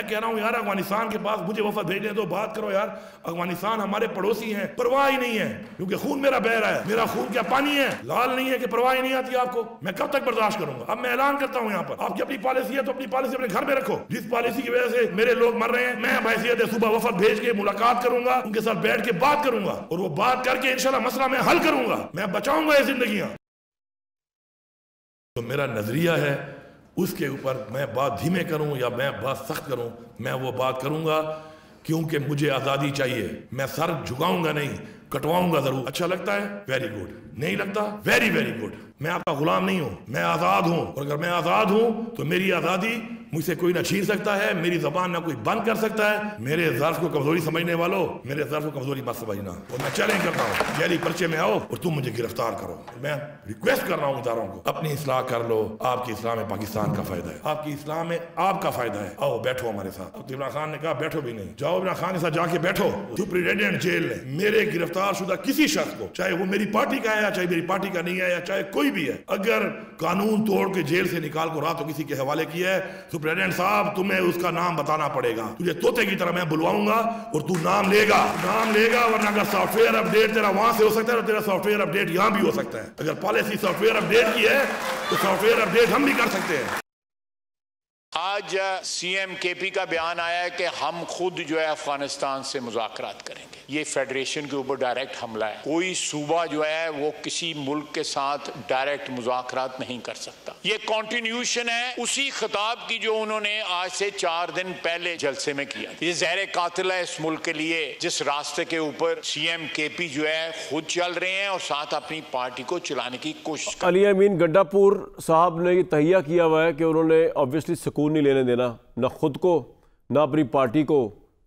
मैं कह रहा हूँ यार अफगानिस्तान के पास मुझे वफद भेजने दो, बात करो यार। अफगानिस्तान हमारे पड़ोसी हैं, परवाह ही नहीं है क्योंकि खून मेरा बह रहा है। मेरा खून क्या पानी है, लाल नहीं है कि परवाह ही नहीं आती आपको? मैं कब तक बर्दाश्त करूंगा? अब मैं ऐलान करता हूँ यहाँ पर, आपकी अपनी पॉलिसी है तो अपनी पॉलिसी अपने घर में रखो। जिस पॉलिसी की वजह से मेरे लोग मर रहे हैं, मैं बहैसियत सुबह वफद भेज के मुलाकात करूंगा, उनके साथ बैठ के बात करूंगा और वो बात करके इंशाल्लाह मसला मैं हल करूंगा, मैं बचाऊंगा ये जिंदगियां। तो मेरा नजरिया है उसके ऊपर मैं बात धीमे करूं या मैं बात सख्त करूं, मैं वो बात करूंगा क्योंकि मुझे आजादी चाहिए। मैं सर झुकाऊंगा नहीं, कटवाऊंगा जरूर। अच्छा लगता है, वेरी गुड। नहीं लगता, वेरी वेरी गुड। मैं आपका गुलाम नहीं हूं, मैं आजाद हूं। और अगर मैं आजाद हूं तो मेरी आजादी मुझसे कोई ना छीन सकता है, मेरी जबान ना कोई बंद कर सकता है। मेरे ज़र्फ को कमजोरी समझने वालों, मेरे ज़र्फ को कमजोरी मत समझना। और मैं चैलेंज करता हूँ, जेली पर्चे में आओ और तुम मुझे गिरफ्तार करो। मैं रिक्वेस्ट कर रहा हूँ इदारों को, अपनी इस्लाह कर लो। आपकी इस्लाह में पाकिस्तान का फायदा है, आपकी इस्लाह में आपका फायदा है। आओ बैठो हमारे साथ। अब इमरान खान ने कहा बैठो भी नहीं, जाओ इमरान खान के साथ जाके बैठो। सुप्रिटेंडेंट जेल ने मेरे गिरफ्तार शुदा किसी शख्स को, चाहे वो मेरी पार्टी का है या चाहे मेरी पार्टी का नहीं है या चाहे कोई भी है, अगर कानून तोड़ के जेल से निकाल को रात किसी के हवाले किया है, सुप्रिटेंडेंट साहब तुम्हें उसका नाम बताना पड़ेगा। तुझे तोते की तरह मैं बुलवाऊंगा और तू नाम लेगा, वरना अगर सॉफ्टवेयर अपडेट तेरा वहां से हो सकता है तो तेरा सॉफ्टवेयर अपडेट यहां भी हो सकता है। अगर पॉलिसी सॉफ्टवेयर अपडेट की है तो सॉफ्टवेयर अपडेट हम भी कर सकते हैं। आज सीएम केपी का बयान आया है कि हम खुद जो है अफगानिस्तान से मुज़ाकरात करेंगे। ये फेडरेशन के ऊपर डायरेक्ट हमला है। कोई सूबा जो है वो किसी मुल्क के साथ डायरेक्ट मुज़ाकरात नहीं कर सकता। ये कॉन्टिन्यूशन है उसी खिताब की जो उन्होंने आज से 4 दिन पहले जलसे में किया। ये ज़हर कातिल है इस मुल्क के लिए, जिस रास्ते के ऊपर सीएम केपी जो है खुद चल रहे हैं और साथ अपनी पार्टी को चलाने की कोशिश कर। अली अमीन गंडापुर साहब ने ये तहिया किया हुआ है कि उन्होंने ऑब्वियसली सुकून नहीं लेने देना, ना खुद को, ना अपनी पार्टी को,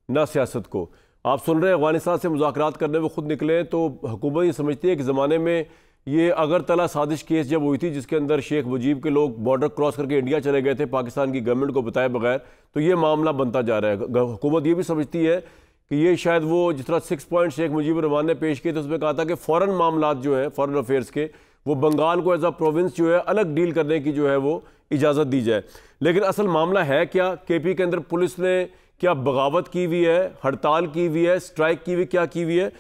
ना सियासत को। आप सुन रहे हैं अफगानिस्तान से मुज़ाकरात करने वो खुद निकले, तो हुकूमत ये समझती है कि ज़माने में ये अगरतला साजिश केस जब हुई थी जिसके अंदर शेख मुजीब के लोग बॉर्डर क्रॉस करके इंडिया चले गए थे पाकिस्तान की गवर्नमेंट को बताए बगैर, तो ये मामला बनता जा रहा है। हुकूमत ये भी समझती है कि ये शायद वो जिस तरह 6 पॉइंट शेख मुजीब रहमान ने पेश किए थे उसमें कहा था कि फ़ॉरेन मामलात जो है फ़ॉरेन अफेयर्स के, वो बंगाल को एज अ प्रोविंस जो है अलग डील करने की जो है वो इजाज़त दी जाए। लेकिन असल मामला है क्या? केपी के अंदर पुलिस ने क्या बगावत की हुई है, हड़ताल की हुई है, स्ट्राइक की हुई, क्या की हुई है?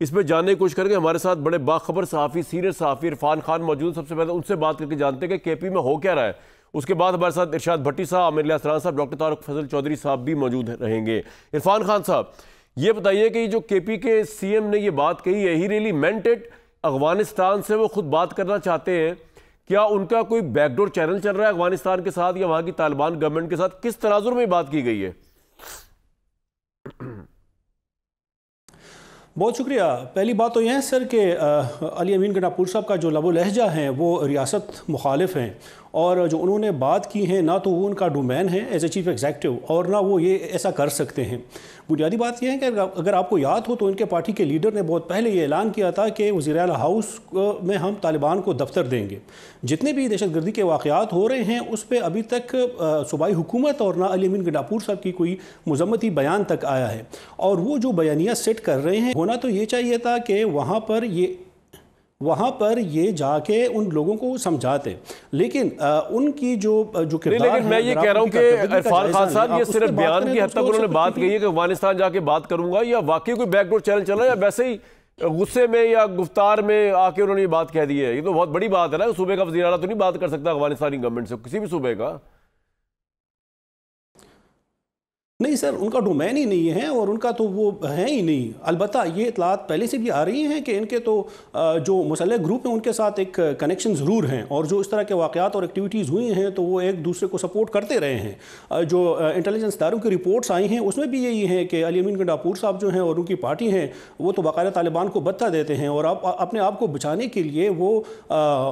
इस पर जानने की कोशिश करेंगे। हमारे साथ बड़े बाखबर सहाफ़ी, सीनियर सहाफ़ी इरफान खान मौजूद। सबसे पहले उनसे बात करके जानते हैं कि केपी में हो क्या रहा है। उसके बाद हमारे साथ इरशाद भट्टी साहब, आमिर असरान साहब, डॉक्टर तारुक फजल चौधरी साहब भी मौजूद रहेंगे। इरफान खान साहब, ये बताइए कि जो केपी के सीएम ने ये बात कही है, he really meant it? Afghanistan से वो खुद बात करना चाहते हैं? क्या उनका कोई बैकडोर चैनल चल रहा है अफगानिस्तान के साथ या वहां की तालिबान गवर्नमेंट के साथ? किस तनाजुर में बात की गई है? बहुत शुक्रिया। पहली बात तो यह है सर कि अली अमीन गंडापुर साहब का जो लबो लहजा है वो रियासत मुखालिफ हैं, और जो उन्होंने बात की है ना तो वो उनका डोमेन है एज ए चीफ एग्जीक्यूटिव, और ना वो ये ऐसा कर सकते हैं। बुनियादी बात यह है कि अगर आपको याद हो तो इनके पार्टी के लीडर ने बहुत पहले ये ऐलान किया था कि वज़ीर आला हाउस में हम तालिबान को दफ्तर देंगे। जितने भी दहशतगर्दी के वाक़यात हो रहे हैं उस पर अभी तक सूबाई हुकूमत और ना अली अमीन गंडापुर साहब की कोई मज़म्मती बयान तक आया है। और वो जो बयानिया सेट कर रहे हैं, होना तो ये चाहिए था कि वहाँ पर ये जाके उन लोगों को समझाते, लेकिन उनकी जो किरदार है, मैं ये कह रहा हूँ कि इरफान खान साहब ये सिर्फ बयान की हद तक उन्होंने बात कही है कि अफगानिस्तान जाके बात करूंगा, या वाकई कोई बैकडोर चैनल चल रहा है, या वैसे ही गुस्से में या गुफ्तार में आके उन्होंने ये बात कह दी है? ये तो बहुत बड़ी बात है ना, सूबे का वज़ीर आला तो नहीं बात कर सकता अफगानिस्तानी गवर्नमेंट से, किसी भी सूबे का। नहीं सर, उनका डोमेन ही नहीं है और उनका तो वो है ही नहीं। अलबत्ता ये इतलात पहले से भी आ रही हैं कि इनके तो जो मुसल्लह ग्रुप हैं उनके साथ एक कनेक्शन ज़रूर हैं, और जो इस तरह के वाक़यात और एक्टिविटीज़ हुई हैं तो वो एक दूसरे को सपोर्ट करते रहे हैं। जो इंटेलिजेंस इदारों की रिपोर्ट्स आई हैं उसमें भी यही है कि अली अमीन गंडापुर साहब जो हैं और उनकी पार्टी हैं वो तो बाकायदा तालिबान को बत्ता देते हैं, और आप अपने आप को बचाने के लिए वो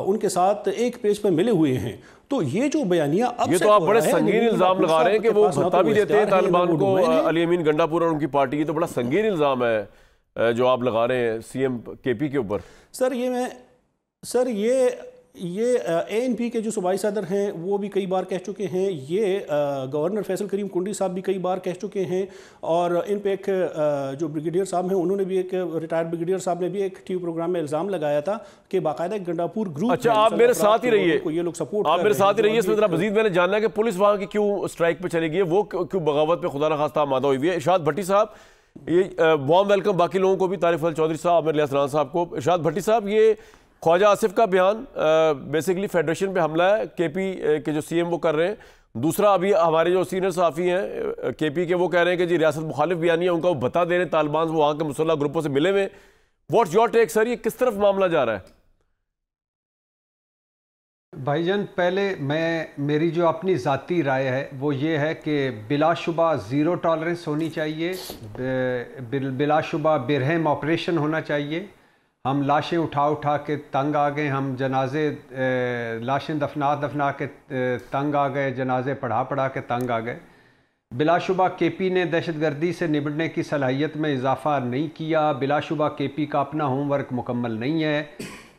उनके साथ एक पेज पर मिले हुए हैं। तो ये जो बयानिया अब ये तो आप बड़े संगीन इल्जाम लगा रहे हैं कि वो भत्ता भी देते हैं तालिबान को, अली अमीन गंडापुर और उनकी पार्टी। ये तो बड़ा संगीन इल्जाम है जो आप लगा रहे हैं सीएम केपी के ऊपर। सर ये ये ANP के जो सूबाई सदर हैं वो भी कई बार कह चुके हैं, ये गवर्नर फैसल करीम कुंडी साहब भी कई बार कह चुके हैं, और इन पे एक जो ब्रिगेडियर साहब हैं उन्होंने भी, एक रिटायर्ड ब्रिगेडियर साहब ने भी एक टीवी प्रोग्राम में इल्ज़ाम लगाया था कि बाकायदा एक गंडापुर ग्रुप। अच्छा, आप मेरे साथ ही रहिए, ये लोग सपोर्ट, आप मेरे साथ ही रहिए। इसमें जरा मजीद मैंने जानना है कि पुलिस वहाँ की क्यों स्ट्राइक पे चली गई है, वो क्यों बगावत पे खुदा न खास्ता आमादा हुई है। इरशाद भट्टी साहब, ये वार्म वेलकम बाकी लोगों को भी, तारिक फजल चौधरी साहब, आमिर लियासरान साहब को। इरशाद भट्टी साहब, ये ख्वाजा आसिफ का बयान बेसिकली फेडरेशन पे हमला है, KP के जो CM वो कर रहे हैं। दूसरा, अभी हमारे जो सीनियर सहाफ़ी हैं KP के, वो कह रहे हैं कि जी रियासत मुखालिफ बयानिया उनका वो बता दे रहे हैं, तालिबान वो वहाँ के मुसल्लह ग्रुपों से मिले हुए। व्हाट्स योर टेक सर, ये किस तरफ मामला जा रहा है? भाईजान, पहले मेरी जो अपनी ज़ाती राय है वो ये है कि बिलाशुबा ज़ीरो टॉलरेंस होनी चाहिए, बिलाशुबा बिरहम ऑपरेशन होना चाहिए। हम लाशें उठा के तंग आ गए, हम जनाजे लाशें दफना के तंग आ गए, जनाजे पढ़ा के तंग आ गए। बिलाशुबा KP ने दहशतगर्दी से निपटने की सलाहियत में इजाफ़ा नहीं किया, बिलाशुबा KP का अपना होमवर्क मुकम्मल नहीं है,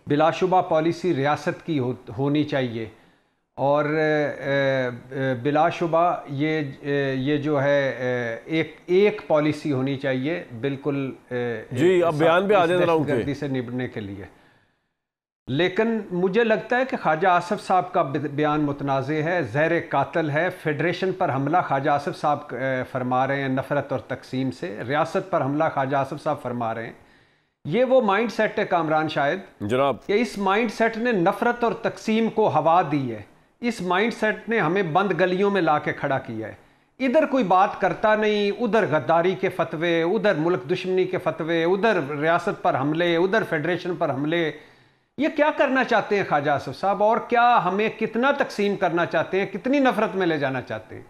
बिलाशुबा पॉलिसी रियासत की होनी चाहिए, और बिलाशुबा ये जो है एक पॉलिसी होनी चाहिए बिल्कुल जी। अब बयान भी आ जाए दहशतगर्दी से निपटने के लिए। लेकिन मुझे लगता है कि ख्वाजा आसिफ साहब का बयान मुतनाज़े है, ज़हर कातिल है। फेडरेशन पर हमला ख्वाजा आसिफ साहब फरमा रहे हैं नफ़रत और तकसीम से, रियासत पर हमला ख्वाजा आसिफ साहब फरमा रहे हैं। ये वो माइंड सेट है कामरान शायद जनाब, कि इस माइंड सेट ने नफ़रत और तकसीम को हवा दी है। इस माइंड सेट ने हमें बंद गलियों में ला के खड़ा किया है। इधर कोई बात करता नहीं, उधर गद्दारी के फतवे, उधर मुल्क दुश्मनी के फतवे, उधर रियासत पर हमले, उधर फेडरेशन पर हमले। ये क्या करना चाहते हैं ख्वाजा आसिफ साहब, और क्या हमें कितना तकसीम करना चाहते हैं, कितनी नफरत में ले जाना चाहते हैं?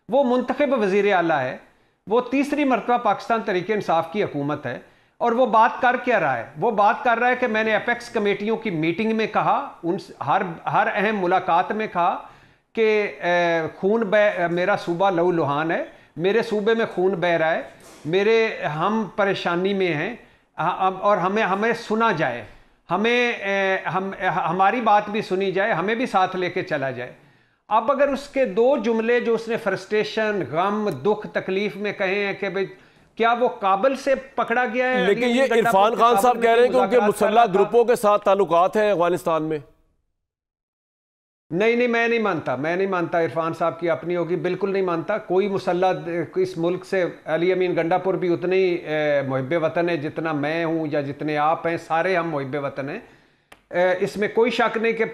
वो मुंतखब वज़ीर आला है, वो तीसरी मरतबा पाकिस्तान तहरीक इंसाफ की हुकूमत है, और वो बात कर क्या रहा है? वो बात कर रहा है कि मैंने एपेक्स कमेटियों की मीटिंग में कहा, उन हर अहम मुलाकात में कहा कि मेरा सूबा लहू लुहान है, मेरे सूबे में खून बह रहा है, हम परेशानी में हैं, और हमें सुना जाए, हमारी बात भी सुनी जाए, हमें भी साथ लेके चला जाए। अब अगर उसके दो जुमले जो उसने फ्रस्ट्रेशन, गम, दुख, तकलीफ में कहे हैं कि भाई क्या वो काबल से पकड़ा गया है? लेकिन ये इरफान खान साहब कह रहे हैं कि उनके मुसल्लह ग्रुपों के साथ ताल्लुकात हैं अफगानिस्तान में। नहीं, मैं नहीं मानता इरफान साहब की अपनी होगी, बिल्कुल नहीं मानता। कोई मुसल्लह इस मुल्क से, अली अमीन गंडापुर भी उतने ही मुहिब्बे वतन है जितना मैं हूँ या जितने आप हैं, सारे हम मुहिब्बे वतन हैं। इसमें कोई शक नहीं कि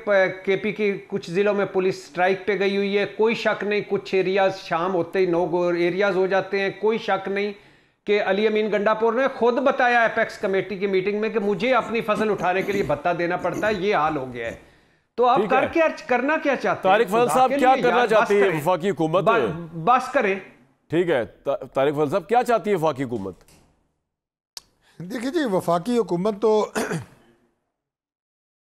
KP की कुछ ज़िलों में पुलिस स्ट्राइक पे गई हुई है, कोई शक नहीं कुछ एरियाज शाम होते ही नो गो एरियाज हो जाते हैं, कोई शक नहीं कि अली अमीन गंडापुर ने खुद बताया एपेक्स कमेटी की मीटिंग में कि मुझे अपनी फसल उठाने के लिए भत्ता देना पड़ता है, ये हाल हो गया है। तो आप करना क्या चाहते हैं? तारिक फजल साहब क्या करना चाहती है वफाकी हुकूमत? बस करें। ठीक है, तारिक फजल साहब क्या चाहती है वफाकी हुकूमत? देखिए जी, वफाकी हुकूमत तो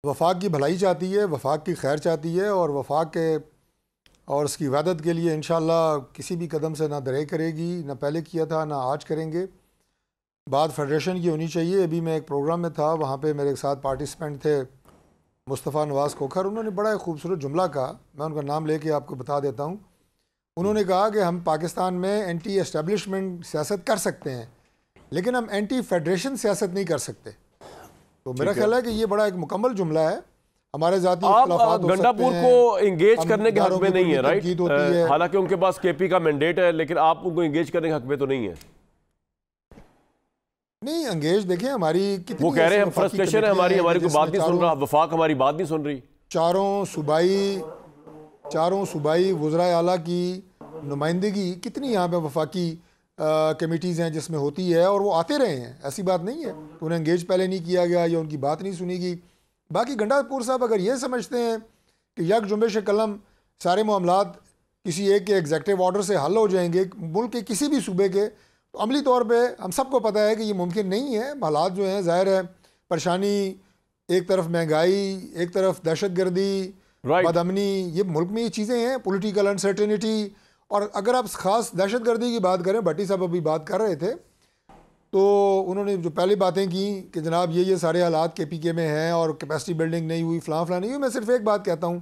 वफाक की भलाई चाहती है, वफाक की खैर चाहती है, और वफाक के और उसकी इबादत के लिए इंशाअल्लाह किसी भी कदम से ना दरे करेगी, ना पहले किया था ना आज करेंगे। बात फेडरेशन की होनी चाहिए। अभी मैं एक प्रोग्राम में था, वहाँ पे मेरे साथ पार्टिसिपेंट थे मुस्तफ़ा नवाज़ खोखर, उन्होंने बड़ा एक खूबसूरत जुमला कहा, मैं उनका नाम लेके आपको बता देता हूँ। उन्होंने कहा कि हम पाकिस्तान में एंटी एस्टेब्लिशमेंट सियासत कर सकते हैं, लेकिन हम एंटी फेडरेशन सियासत नहीं कर सकते। तो मेरा ख्याल है कि ये बड़ा एक मुकम्मल जुमला है। हमारे जाती आप गंडापुर को इंगेज करने के हक में नहीं है, राइट? हालांकि उनके पास KP का मैंडेट है, लेकिन आप उनको इंगेज करने के हक में तो नहीं है। नहीं एंगेज, देखें हमारी कितनी, वो कह रहे हैं फ्रस्ट्रेशन है हमारी कोई बात नहीं सुन रहा, वफाक हमारी बात नहीं सुन रही। चारों सूबाई वज़राए आला की नुमाइंदगी कितनी यहाँ पे वफाकी कमेटीज़ हैं जिसमें होती है, और वो आते रहे हैं, ऐसी बात नहीं है। तो उन्हें एंगेज पहले नहीं किया गया या उनकी बात नहीं सुनी गई। बाकी गंडापुर साहब अगर ये समझते हैं कि यक जुम्बिश कलम सारे मामलात किसी एक के एग्जेक्टिव ऑर्डर से हल हो जाएंगे मुल्क के किसी भी सूबे के, तो अमली तौर पे हम सबको पता है कि ये मुमकिन नहीं है। हालात जो हैं ज़ाहिर है, परेशानी, एक तरफ महंगाई, एक तरफ दहशतगर्दी, बदअमनी, ये मुल्क में ये चीज़ें हैं, पॉलिटिकल अनसर्टेनिटी। और अगर आप ख़ास दहशतगर्दी की बात करें, भट्टी साहब अभी बात कर रहे थे, तो उन्होंने जो पहले बातें की कि जनाब ये सारे हालात KPK में हैं और कैपेसिटी बिल्डिंग नहीं हुई, फलां नहीं हुई। मैं सिर्फ एक बात कहता हूँ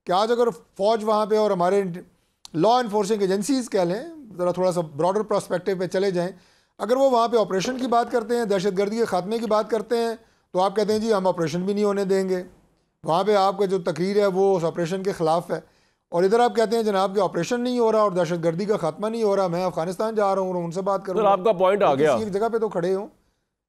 कि आज अगर फ़ौज वहाँ पे और हमारे लॉ इन्फोर्सिंग एजेंसीज़ कह लें, ज़रा थोड़ा सा ब्रॉडर पर्सपेक्टिव पे चले जाएँ, अगर वो वहाँ पे ऑपरेशन की बात करते हैं, दहशतगर्दी के ख़ात्मे की बात करते हैं, तो आप कहते हैं जी हम ऑपरेशन भी नहीं होने देंगे। वहाँ पे आपका जो तकरीर है वो उस ऑपरेशन के ख़िलाफ़ है, और इधर आप कहते हैं जनाब कि ऑपरेशन नहीं हो रहा और दहशतगर्दी का खात्मा नहीं हो रहा, मैं अफगानिस्तान जा रहा हूँ और उनसे बात करूँ। आपका पॉइंट आ गया, एक जगह पे तो खड़े हो,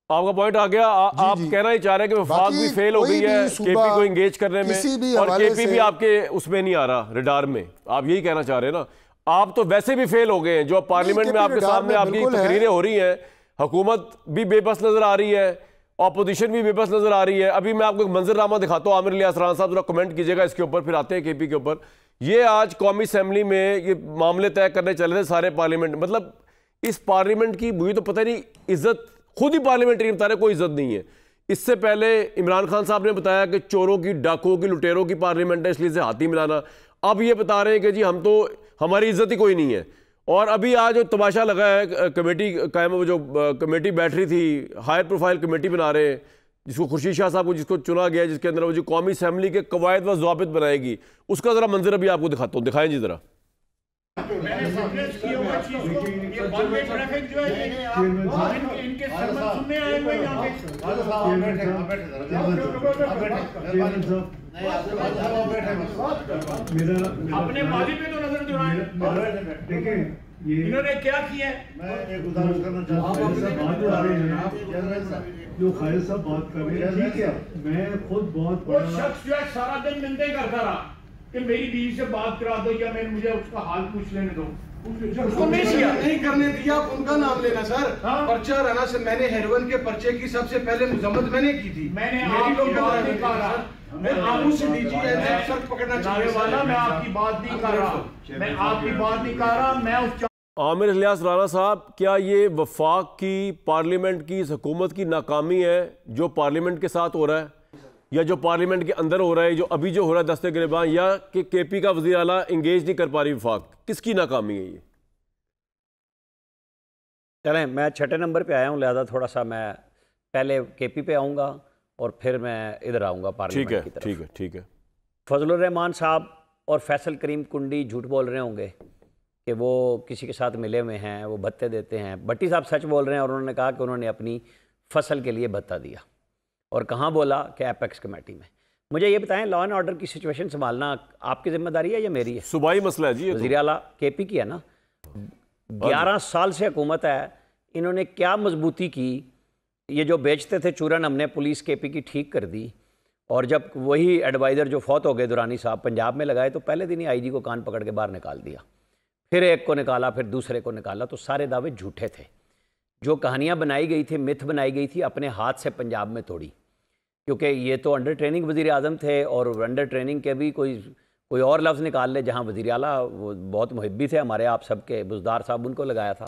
आपका पॉइंट आ गया। आप कहना ही चाह रहे हैं कि वफाक भी फेल हो गई है KP को इंगेज करने में, और KP भी आपके उसमें नहीं आ रहा, रडार में। आप यही कहना चाह रहे हैं ना? आप तो वैसे भी फेल हो गए हैं। जो पार्लियामेंट में आपके सामने आपकी तकरीरें हो रही हैं, हुकूमत भी बेबस नजर आ रही है, ऑपोजिशन भी बेबस नजर आ रही है। अभी मैं आपको एक मंजरनामा दिखाता हूँ, आमिर इलियास राना साहब जरा कमेंट कीजिएगा इसके ऊपर, फिर आते हैं KP के ऊपर। ये आज कौमी असेंबली में ये मामले तय करने चले थे सारे पार्लियामेंट, मतलब इस पार्लियामेंट की मुझे तो पता नहीं, इज्जत खुद ही पार्लियामेंट्री बता रहे कोई इज्जत नहीं है। इससे पहले इमरान खान साहब ने बताया कि चोरों की, डाकुओं की, लुटेरों की पार्लियामेंट है, इसलिए से हाथी मिलाना। अब ये बता रहे हैं कि जी हम तो, हमारी इज्जत ही कोई नहीं है। और अभी आज जो तमाशा लगा है, कमेटी कायम, जो कमेटी बैठ रही थी, हाई प्रोफाइल कमेटी बना रहे हैं, जिसको खुर्शीद शाह साहब को जिसको चुना गया, जिसके अंदर वो जो कौमी असेंबली के कवायद व ज़वाबित बनाएगी, उसका जरा मंजर अभी आपको दिखाता हूँ, दिखाएं जी जरा। अपने माजी पे तो नजर जुड़ाएं। देखिए इन्होंने क्या किया है। मैं एक उदाहरण करना चाहता हूँ। जो खालिद साहब बात कर रहे हैं, ठीक है, मैं खुद बहुत वो शख्स जो है सारा दिन मिलते करता रहा कि मेरी बीवी से बात करा दो या मैं मुझे उसका हाल पूछ लेने दो, उसको नहीं करने दिया। उनका नाम लेना सर, पर्चा रहना सर, मैंने हेरोइन के पर्चे की सबसे पहले मुजम्मत मैंने की थी। मैंने आपकी बात नहीं कर रहा, मैं आपसे डीजी सर पकड़ना चाहने वाला, मैं आपकी बात नहीं कर रहा, मैं आपकी बात नहीं कर रहा, मैं उस आमिर इलियास राना साहब, क्या ये वफाक की, पार्लियामेंट की, इस हुकूमत की नाकामी है जो पार्लियामेंट के साथ हो रहा है, या जो पार्लियामेंट के अंदर हो रहा है, जो अभी जो हो रहा है दस्ते गिरबान, या कि KP का वज़ीर आला इंगेज नहीं कर पा रही वफाक? किसकी नाकामी है ये? चलें, मैं 6 नंबर पे आया हूँ, लिहाजा थोड़ा सा मैं पहले KP पे आऊँगा और फिर मैं इधर आऊँगा पार्लियामेंट की तरफ। ठीक है, ठीक है। फजलुर रहमान साहब और फैसल करीम कुंडी झूठ बोल रहे होंगे कि वो किसी के साथ मिले हुए हैं, वो भत्ते देते हैं। भट्टी साहब सच बोल रहे हैं और उन्होंने कहा कि उन्होंने अपनी फसल के लिए भत्ता दिया, और कहाँ बोला कि एपेक्स कमेटी में। मुझे ये बताएं, लॉ एंड ऑर्डर की सिचुएशन संभालना आपकी जिम्मेदारी है या मेरी है? सूबाई मसला है जी, वज़ीर आला KP की है ना। 11 साल से हुकूमत है, इन्होंने क्या मजबूती की? ये जो बेचते थे चूरन, हमने पुलिस KP की ठीक कर दी, और जब वही एडवाइज़र जो फौत हो गए दुरानी साहब पंजाब में लगाए, तो पहले दिन ही IG को कान पकड़ के बाहर निकाल दिया, फिर एक को निकाला, फिर दूसरे को निकाला। तो सारे दावे झूठे थे। जो कहानियाँ बनाई गई थी, मिथ बनाई गई थी, अपने हाथ से पंजाब में तोड़ी, क्योंकि ये तो अंडर ट्रेनिंग वज़ीर आज़म थे, और अंडर ट्रेनिंग के भी कोई और लफ्ज़ निकाल ले, जहाँ वज़ीर आला वो बहुत मुहिब्बी थे हमारे आप सबके, बुज़दार साहब, उनको लगाया था।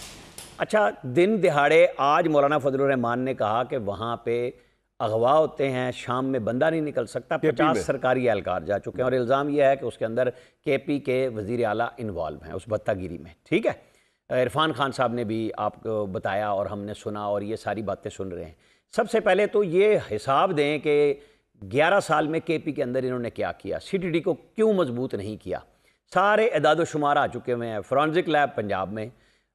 अच्छा, दिन दिहाड़े आज मौलाना फजलुर रहमान ने कहा कि वहाँ पे अगवा होते हैं, शाम में बंदा नहीं निकल सकता। 50 सरकारी एहलकार जा चुके हैं, और इल्ज़ाम यह है कि उसके अंदर KP के वज़ीर आला इन्वॉल्व हैं उस भत्तागिरी में। ठीक है, इरफान खान साहब ने भी आपको बताया और हमने सुना, और ये सारी बातें सुन रहे हैं। सबसे पहले तो ये हिसाब दें कि 11 साल में KP के अंदर इन्होंने क्या किया, CTD को क्यों मजबूत नहीं किया। सारे एदाद शुमार आ चुके हुए हैं, फॉरेंसिक लैब पंजाब में,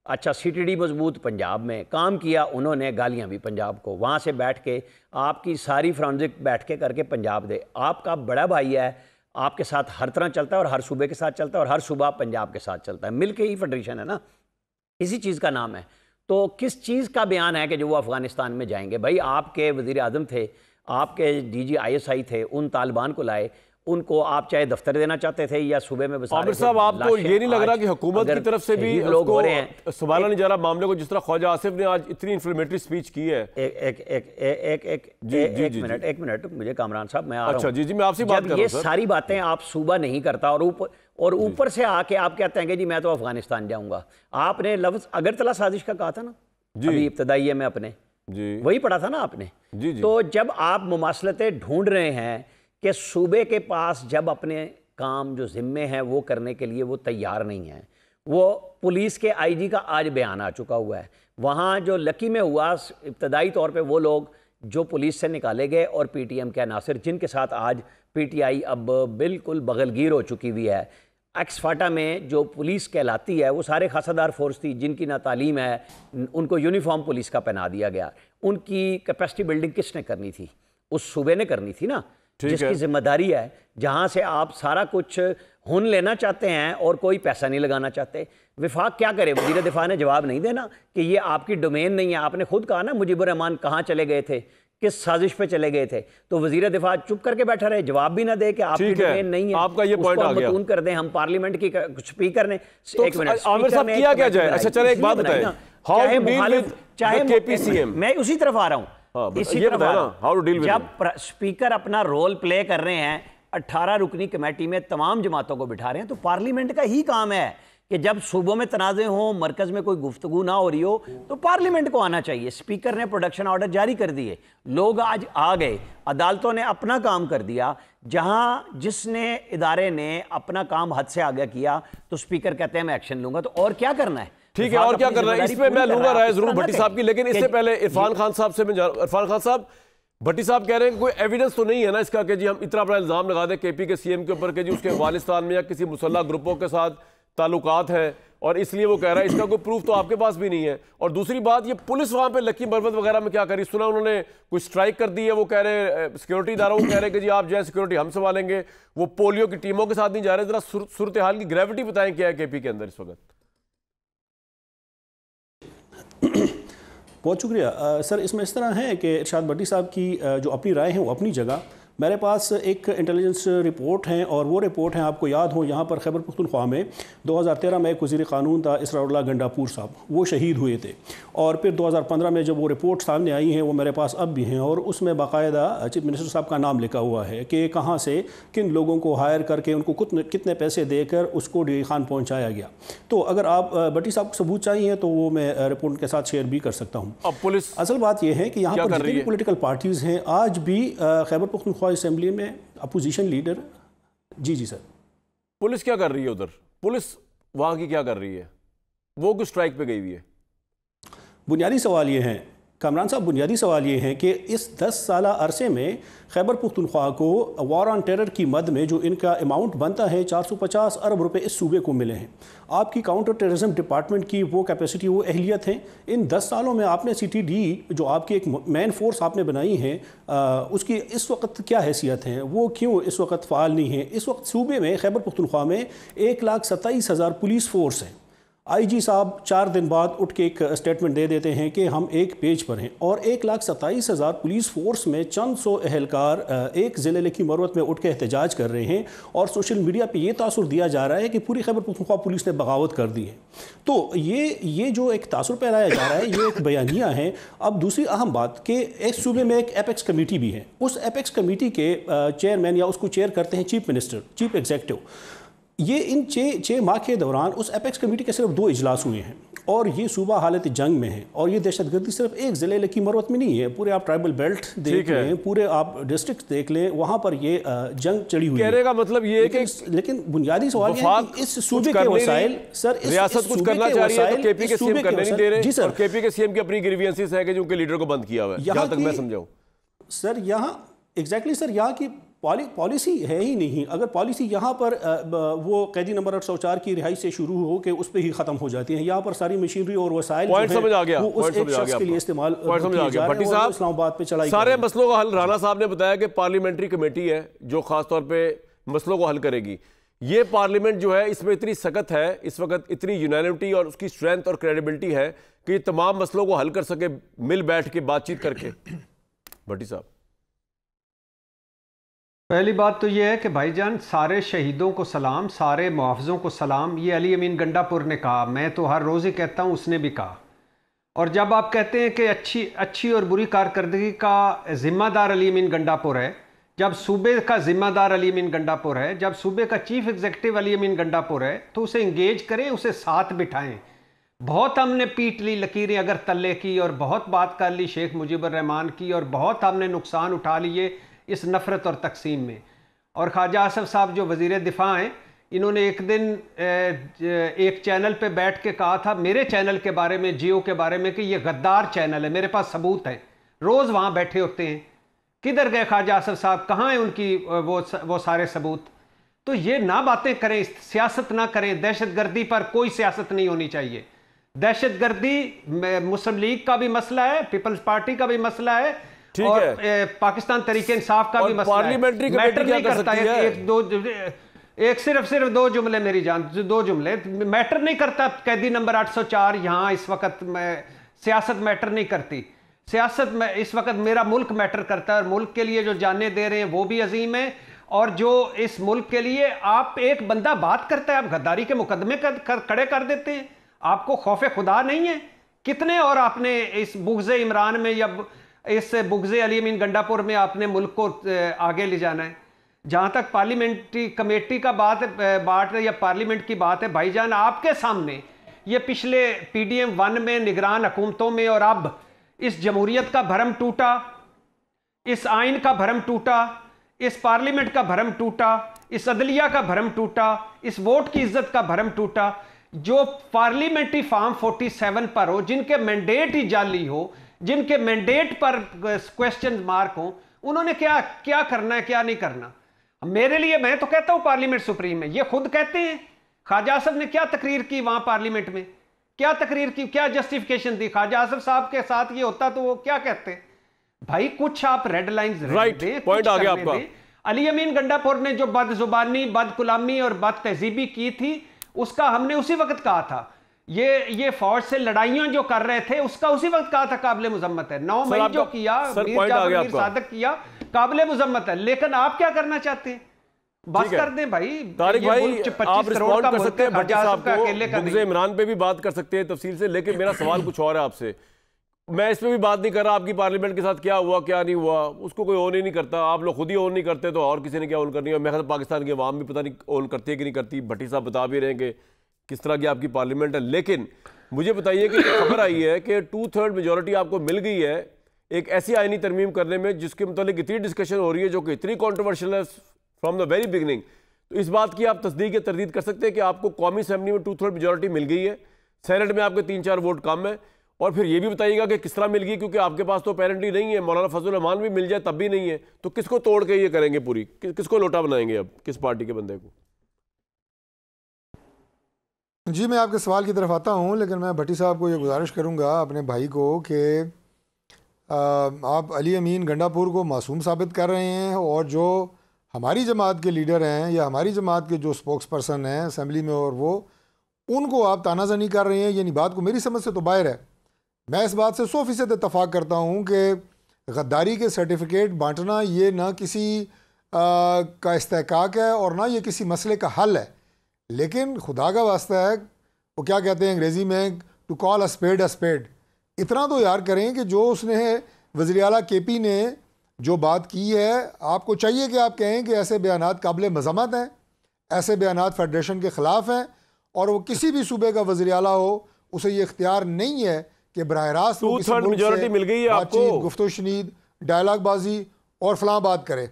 अच्छा CTD मजबूत पंजाब में काम किया उन्होंने, गालियां भी पंजाब को, वहाँ से बैठ के आपकी सारी फॉरेंसिक बैठ के करके पंजाब दे। आपका बड़ा भाई है, आपके साथ हर तरह चलता है, और हर सूबे के साथ चलता है, और हर सूबा पंजाब के साथ चलता है, मिल के ही फेडरेशन है ना, इसी चीज़ का नाम है। तो किस चीज़ का बयान है कि जो वो अफ़गानिस्तान में जाएंगे? भाई आपके वज़ीर आज़म थे, आपके DG ISI थे, उन तालिबान को लाए, उनको आप चाहे दफ्तर देना चाहते थे या सूबे में बसा। आमिर साहब, आपको ये नहीं लग रहा कि हुकूमत की तरफ से भी लोग हो रहे हैं संभाला नहीं जा रहा मामले को, जिस तरह ख्वाजा आसिफ ने आज इतनी इन्फ्लेमेटरी स्पीच की है? एक मिनट मुझे कामरान साहब, मैं आ रहा हूं। अच्छा जी, मैं आपसे बात कर रहा हूं। ये सारी बातें आप सूबा नहीं करता, और ऊपर से आके आप कहते हैं कि जी मैं तो अफगानिस्तान जाऊंगा। आपने लफ्ज अगरतला साजिश का कहा था ना अभी इब्तदाइये में, अपने वही पढ़ा था ना आपने। तो जब आप मुमासलतें ढूंढ रहे हैं कि सूबे के पास जब अपने काम जो जिम्मे हैं वो करने के लिए वो तैयार नहीं है, वो पुलिस के आईजी का आज बयान आ चुका हुआ है। वहाँ जो लकी में हुआ, इब्तदाई तौर पे वो लोग जो पुलिस से निकाले गए और पीटीएम के अनासर, जिनके साथ आज पीटीआई अब बिल्कुल बगलगीर हो चुकी हुई है। एक्सफाटा में जो पुलिस कहलाती है वो सारे खासादार फोर्स थी, जिनकी ना तालीम है, उनको यूनिफॉर्म पुलिस का पहना दिया गया। उनकी कैपेसिटी बिल्डिंग किसने करनी थी? उस सूबे ने करनी थी ना, जिसकी जिम्मेदारी है, जहां से आप सारा कुछ हुन लेना चाहते हैं और कोई पैसा नहीं लगाना चाहते। विफाक क्या करे? वज़ीर दिफा ने जवाब नहीं देना कि ये आपकी डोमेन नहीं है। आपने खुद कहा ना मुजीबुर रहमान कहाँ चले गए थे, किस साजिश पे चले गए थे, तो वज़ीर दिफा चुप करके बैठा रहे, जवाब भी ना दे कि आपकी डोमेन नहीं है। आपका ये पॉइंट आ गया। मतून कर दें हम पार्लियामेंट की स्पीकर ने। एक मिनट आमिर साहब, किया क्या जाए? अच्छा चले, एक बात बताएं, चाहे मुखालिफ चाहे केपीसीएम, मैं उसी तरफ आ रहा हूँ, इसी तरफ आ रहा हूँ। जब स्पीकर अपना रोल प्ले कर रहे हैं, 18 रुकनी कमेटी में तमाम जमातों को बिठा रहे हैं, तो पार्लियामेंट का ही काम है कि जब सूबों में तनाज़े हों, मरकज में कोई गुफ्तगू ना हो रही हो, तो पार्लियामेंट को आना चाहिए। स्पीकर ने प्रोडक्शन ऑर्डर जारी कर दिए, लोग आज आ गए, अदालतों ने अपना काम कर दिया। जहां जिसने इदारे ने अपना काम हद से आगे किया तो स्पीकर कहते हैं मैं एक्शन लूंगा, तो और क्या करना है? ठीक है, और क्या करना है? इसमें मैं लूंगा राय जरूर भट्टी साहब की, लेकिन इससे पहले इरफान खान साहब से मैं इरफान खान साहब, भट्टी साहब कह रहे हैं कोई एविडेंस तो नहीं है ना इसका कि जी हम इतना बड़ा इल्जाम लगा दें केपी के सीएम के ऊपर कि जी उसके अफगानिस्तान में या किसी मुसल्लह ग्रुपों के साथ ताल्लुकात है, और इसलिए वो कह रहा है, इसका कोई प्रूफ तो आपके पास भी नहीं है। और दूसरी बात, ये पुलिस वहां पे लकी मरवत वगैरह में क्या करी? सुना उन्होंने कोई स्ट्राइक कर दी है, वो कह रहे सिक्योरिटी इदारों को कह रहे हैं कि जी आप जो है सिक्योरिटी हम संभालेंगे, वो पोलियो की टीमों के साथ नहीं जा रहे। जरा सूरत हाल की ग्रेविटी बताएं क्या है केपी के अंदर इस वक्त? बहुत शुक्रिया सर। इसमें इस तरह है कि इरशाद भट्टी साहब की जो अपनी राय है वो अपनी जगह, मेरे पास एक इंटेलिजेंस रिपोर्ट है, और वो रिपोर्ट है, आपको याद हो, यहाँ पर खैबर पख्तूनख्वा में 2013 में एक वज़ीर क़ानून था इसरारुल्लाह गंडापुर साहब, वो शहीद हुए थे। और फिर 2015 में जब वो रिपोर्ट सामने आई है, वो मेरे पास अब भी हैं, और उसमें बाकायदा चीफ मिनिस्टर साहब का नाम लिखा हुआ है कि कहाँ से किन लोगों को हायर करके उनको कितने पैसे देकर उसको डी खान पहुँचाया गया। तो अगर आप भट्टी साहब को सबूत चाहिए तो वो मैं रिपोर्ट के साथ शेयर भी कर सकता हूँ। अब पुलिस, असल बात यह है कि यहाँ पर जितनी पोलिटिकल पार्टीज़ हैं, आज भी खैबर पख्तूनख्वा असेंबली में अपोजिशन लीडर, जी सर, पुलिस क्या कर रही है उधर? पुलिस वहां की क्या कर रही है? वो कुछ स्ट्राइक पे गई हुई है? बुनियादी सवाल ये है कामरान साहब, बुनियादी सवाल ये है कि इस 10 साल अरसे में खैबर पख्तूनख्वा को वॉर ऑन टेरर की मद में जो इनका अमाउंट बनता है 450 अरब रुपए इस सूबे को मिले हैं। आपकी काउंटर टेररिज्म डिपार्टमेंट की वो कैपेसिटी, वो अहलियत है। इन 10 सालों में आपने CTD जो आपकी एक मेन फोर्स आपने बनाई है, उसकी इस वक्त क्या हैसियत है? वो क्यों इस वक्त फ़ाल नहीं है? इस वक्त सूबे में खैबर पख्तूनख्वा में 1,27,000 पुलिस फोर्स हैं। IG साहब 4 दिन बाद उठ के एक स्टेटमेंट दे देते हैं कि हम एक पेज पर हैं, और 1,27,000 पुलिस फोर्स में चंद सौ अहलकार एक ज़िले लकी मरवत में उठ के एहतजाज कर रहे हैं, और सोशल मीडिया पे ये तासुर दिया जा रहा है कि पूरी खैबर पख्तूनख्वा पुलिस ने बगावत कर दी है। तो ये जो एक तासुर फैलाया जा रहा है, ये एक बयानिया है। अब दूसरी अहम बात कि इस सूबे में एक एपेक्स कमेटी भी है। उस एपेक्स कमेटी के चेयरमैन या उसको चेयर करते हैं चीफ मिनिस्टर, चीफ एग्जीक्यूटिव। ये इन 6 माह के दौरान उस एपेक्स कमेटी के सिर्फ 2 इजलास हुए हैं, और ये सूबा हालत जंग में है। और ये दहशतगर्दी सिर्फ एक ज़िले लकी मरवत में नहीं है, पूरे आप ट्राइबल बेल्ट देख लें, पूरे आप डिस्ट्रिक्ट देख लें, वहाँ पर ये जंग चढ़ी हुई है। कहने का मतलब ये है कि लेकिन बुनियादी सवाल ये है कि इस सूबे के वसाइल, सर रियासत कुछ करना चाह रही है तो केपी के सीएम करने नहीं दे रहे। जी सर, और केपी के सीएम की अपनी ग्रीवियंसेस है कि जो उनके लीडर को बंद किया हुआ है, जहाँ तक मैं समझाऊं सर। यहाँ एग्जैक्टली सर, यहाँ की पॉलिसी है ही नहीं। अगर पॉलिसी यहाँ पर वो कैदी नंबर 804 की रिहाई से शुरू हो के उस पर ही खत्म हो जाती है, यहाँ पर सारी मशीनरी और वसाइल समझ आ गया, उस एक शख्स के लिए इस्तेमाल भट्टी साहब इस्लामाबाद पे चलाई। सारे मसलों का हल राणा साहब ने बताया कि पार्लियामेंट्री कमेटी है जो खासतौर पे मसलों को हल करेगी। ये पार्लियामेंट जो है इसमें इतनी सख्त है इस वक्त, इतनी यूनानिमिटी और उसकी स्ट्रेंथ और क्रेडिबिलिटी है कि तमाम मसलों को हल कर सके मिल बैठ के बातचीत करके। भट्टी साहब, पहली बात तो यह है कि भाईजान सारे शहीदों को सलाम, सारे मुआवज़ों को सलाम। ये अली अमीन गंडापुर ने कहा, मैं तो हर रोज़ ही कहता हूँ, उसने भी कहा। और जब आप कहते हैं कि अच्छी और बुरी कारकर्दगी का ज़िम्मेदार अली अमीन गंडापुर है, जब सूबे का ज़िम्मेदार अली अमीन गंडापुर है, जब सूबे का चीफ एग्जीक्यूटिव अली अमीन गंडापुर है, तो उसे इंगेज करें, उसे साथ बिठाएं। बहुत हमने पीट ली लकीरें अगर तल्ले की, और बहुत बात कर ली शेख मुजीबुर रहमान की, और बहुत हमने नुकसान उठा लिए इस नफ़रत और तकसीम में। और ख्वाजा आसफ साहब जो वज़ीर दिफा हैं, इन्होंने एक दिन एक चैनल पे बैठ के कहा था मेरे चैनल के बारे में, जियो के बारे में, कि ये गद्दार चैनल है, मेरे पास सबूत है। रोज वहां बैठे होते हैं। किधर गए ख्वाजा आसिफ साहब, कहाँ हैं उनकी वो सारे सबूत? तो ये ना बातें करें, सियासत ना करें। दहशतगर्दी पर कोई सियासत नहीं होनी चाहिए। दहशतगर्दी मुस्लिम लीग का भी मसला है, पीपल्स पार्टी का भी मसला है, और पाकिस्तान तहरीक इंसाफ का भी मसला है। मैटर नहीं करता है। एक सिर्फ दो जुमले मेरी जान, 2 जुमले। मैटर नहीं करता कैदी नंबर 804 यहां इस वक्त। सियासत मैटर नहीं करती। सियासत में इस वक्त मेरा मुल्क मैटर करता है, और मुल्क के लिए जो जाने दे रहे हैं वो भी अजीम है। और जो इस मुल्क के लिए आप एक बंदा बात करता है, आप गद्दारी के मुकदमे खड़े कर देते हैं। आपको खौफ खुदा नहीं है? कितने और आपने इस बुग़्ज़े इमरान में या इस बुग़्ज़े अली अमीन गंडापुर में आपने मुल्क को आगे ले जाना है? जहां तक पार्लियामेंट्री कमेटी का बात या पार्लियामेंट की बात है, भाईजान आपके सामने ये पिछले PDM 1 में निगरान हुकूमतों में, और अब इस जमहूरियत का भरम टूटा, इस आइन का भरम टूटा, इस पार्लियामेंट का भरम टूटा, इस अदलिया का भरम टूटा, इस वोट की इज्जत का भरम टूटा। जो पार्लियामेंट्री फॉर्म 47 पर हो, जिनके मैंडेट ही जाली हो, जिनके मैंडेट पर क्वेश्चन मार्क हो, उन्होंने क्या करना है, क्या नहीं करना। मेरे लिए, मैं तो कहता हूं पार्लियामेंट सुप्रीम है, ये खुद कहते हैं। ख्वाजा आसिफ ने क्या तकरीर की वहां पार्लियामेंट में, क्या तकरीर की, क्या जस्टिफिकेशन दी? ख्वाजा आसिफ साहब के साथ ये होता तो वो क्या कहते? भाई कुछ आप रेड लाइंस दें, पॉइंट आ गया आपका। अली अमीन गंडापुर ने जो बदजुबानी, बदकुलामी और बद तहजीबी की थी, उसका हमने उसी वक्त कहा था। ये फौज से लड़ाइयां जो कर रहे थे, उसका उसी वक्त कहा था काबिल मुजम्मत है। 9 मई जो किया मीर सादक किया, काबिल मुजम्मत है। लेकिन आप क्या करना चाहते हैं? बस कर दें भाई। तारिक भाई, आप रिस्पॉन्ड कर सकते हैं भट्टी साहब को, बुग़्ज़े इमरान पे भी बात कर सकते हैं तफसील से, लेकिन मेरा सवाल कुछ और है आपसे। मैं इस पे भी बात नहीं कर रहा आपकी पार्लियामेंट के साथ क्या हुआ क्या नहीं हुआ, उसको कोई ओन ही नहीं करता। आप लोग खुद ही ओन नहीं करते तो और किसी ने क्या ओन करनी है? मैं पाकिस्तान की अवाम भी पता नहीं ओन करती है कि नहीं करती। भट्टी साहब बता भी रहे हैं कि किस तरह की आपकी पार्लियामेंट है। लेकिन मुझे बताइए कि खबर आई है कि 2/3 मेजोरिटी आपको मिल गई है एक ऐसी आईनी तरमीम करने में जिसके मुतालिक इतनी डिस्कशन हो रही है, जो कि इतनी कॉन्ट्रोवर्शियल है फ्रॉम द वेरी बिगनिंग। तो इस बात की आप तस्दीक या तरदीद कर सकते हैं कि आपको कौमी असेंबली में 2/3 मेजोरिटी मिल गई है, सेनेट में आपके 3-4 वोट कम है? और फिर ये भी बताइएगा कि किस तरह मिल गई, क्योंकि आपके पास तो अपेरेंटली नहीं है। मौलाना फजल रहमान भी मिल जाए तब भी नहीं है, तो किसको तोड़ के ये करेंगे पूरी? किसको लोटा बनाएंगे अब, किस पार्टी के बंदे को? जी, मैं आपके सवाल की तरफ आता हूँ, लेकिन मैं भट्टी साहब को ये गुजारिश करूँगा अपने भाई को कि आप अली अमीन गंडापुर को मासूम साबित कर रहे हैं, और जो हमारी जमात के लीडर हैं या हमारी जमात के जो स्पोक्स पर्सन हैं असेंबली में, और वो उनको आप तानाज़नी कर रहे हैं। यानी बात को मेरी समझ से तो बाहर है। मैं इस बात से 100% इत्तफाक करता हूँ कि गद्दारी के सर्टिफिकेट बांटना ये ना किसी का इस्तेहकाक है और ना ये किसी मसले का हल है। लेकिन खुदा का वास्ता है, वो क्या कहते हैं अंग्रेज़ी में, टू कॉल अ स्पेड। इतना तो यार करें कि जो उसने वज़ीर आला KP ने जो बात की है, आपको चाहिए कि आप कहें कि ऐसे बयानात काबिल मज़म्मत हैं, ऐसे बयानात फेडरेशन के ख़िलाफ़ हैं, और वो किसी भी सूबे का वज़ीर आला हो उसे ये इख्तियार नहीं है कि बराह रास्त मेजॉरिटी मिल गई है आपको, गुफ्तगू शनीद, डायलॉग बाजी और फलां बात करे।